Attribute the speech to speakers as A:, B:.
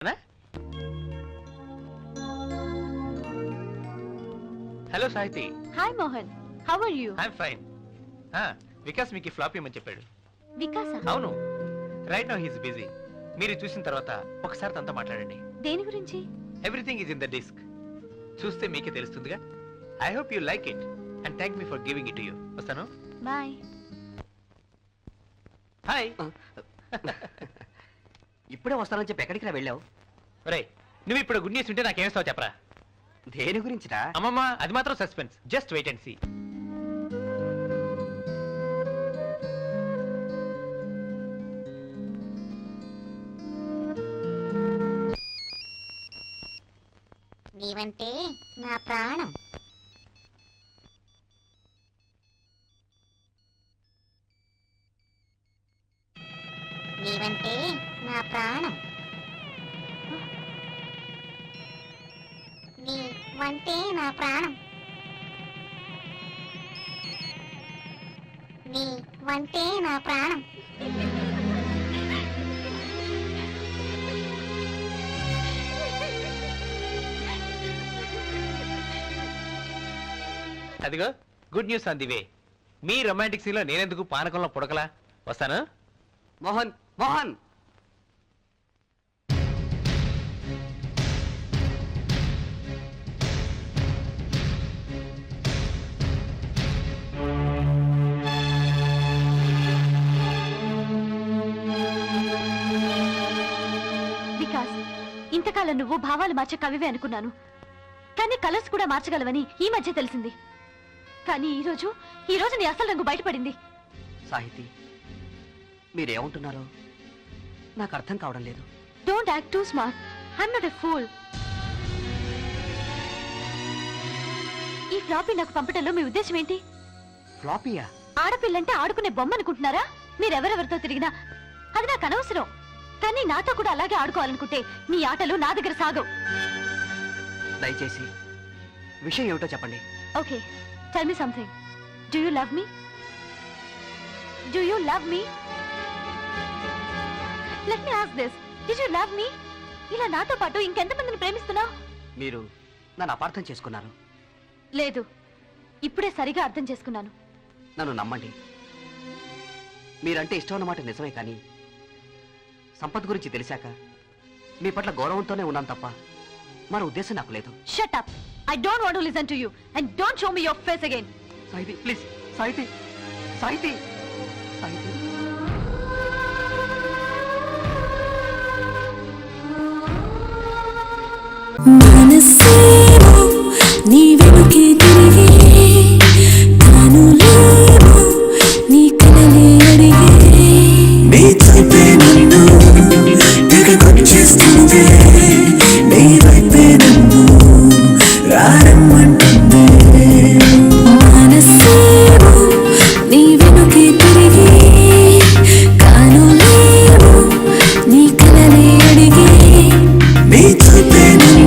A: Hello Sahithi.
B: Hi Mohan, how are you?
A: I'm fine. Vikas మీకు flop ఇవ్వమని చెప్పాడు.
B: వికాస?
A: అవును, రైట్ నౌ హీస్ బిజీ. మీరు చూసిన తర్వాత ఒకసారి తనతో మాట్లాడండి.
B: దేని గురించి?
A: Everything is in the disk. చూస్తే మీకే తెలుస్తుందిగా. I hope you like it and thank me for giving it to you. వస్తాను.
B: బాయ్.
A: హాయ్.
C: ఇప్పుడే వస్తానని చెప్పి ఎక్కడికి వెళ్ళావు?
A: రే, నువ్వు ఇప్పుడు గుడ్ న్యూస్ ఉంటే నాకేమిస్తావు చెప్పరా?
C: దేని గురించిరా?
A: అమ్మమ్మ, అది మాత్రం suspense. Just wait and see.
D: నీవంటే నా ప్రాణం. నీవంటే నా ప్రాణం. నీవంటే నా ప్రాణం. నీవంటే నా ప్రాణం.
A: అదిగో good news on the way. మీ రొమాంటిక్ సీన్ లో నేనెందుకు పానకంలో పుడకలా? వస్తాను.
C: మోహన్, మోహన్!
B: వికాస్, ఇంతకాలం నువ్వు భావాలు మార్చే కవివే అనుకున్నాను, కానీ కలర్స్ కూడా మార్చగలవని ఈ మధ్య తెలిసింది. కానీ ఈ రోజు నీ అసలు రంగు బయటపడింది.
C: సాహితి, మీరేమంటున్నారో నాకు అర్థం కావడం లేదు.
B: Don't act two smart. I'm not a fool. ఈ ఫ్లాపీ నాకు పంపడంలో మీ ఉద్దేశం ఏంటి?
C: ఫ్లాపీయా?
B: ఆడపిల్లంటే ఆడుకునే బొమ్మ అనుకుంటున్నారా? మీరెవరెవరితో తిరిగినా అది నాకు అనవసరం. కానీ నాతో కూడా అలాగే ఆడుకోవాలనుకుంటే నీ ఆటలు నా దగ్గర సాగవు.
C: దయచేసి విషయం ఏమిటో చెప్పండి.
B: Okay, tell me something. Do you love me? Do you love me? Let me ask this. Did you love మీ? ఇలా నాతో పాటు ఇంకెంతమందిని ప్రేమిస్తున్నావు?
C: మీరు నన్ను అపార్థం చేసుకున్నారు.
B: లేదు, ఇప్పుడే సరిగా అర్థం చేసుకున్నాను.
C: నన్ను నమ్మండి. మీరంటే ఇష్టం అన్నమాట నిజమే, కానీ సంపత్ గురించి తెలిసాక మీ పట్ల గౌరవంతోనే ఉన్నాను తప్ప మరో ఉద్దేశం నాకు లేదు.
B: Shut up. I don't want to listen to you and don't show me your face again.
C: Sahithi, please. Sahithi, Sahithi, Sahithi.
E: మనసే